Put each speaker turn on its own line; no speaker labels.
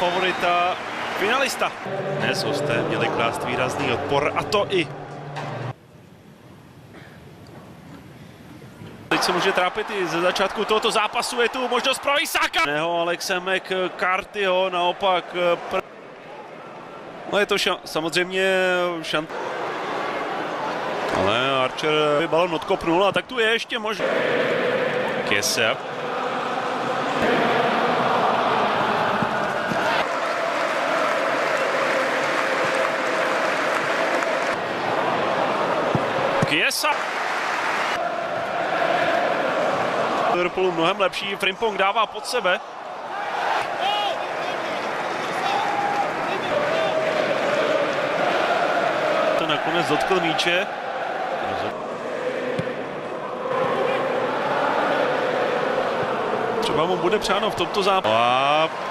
favorita finalista. Dnes hosté měli klást výrazný odpor, a to i. Teď se může trápit i ze začátku tohoto zápasu, je tu možnost pro Isáka. Alexe McCarthyho naopak. No je to samozřejmě šant. Ale Archer balon odkopnul a tak tu je ještě možnost. Kese. Kiesa. Liverpoolu mnohem lepší, Frimpong dává pod sebe. To nakonec dotkl míče. Třeba mu bude přáno v tomto zápasu.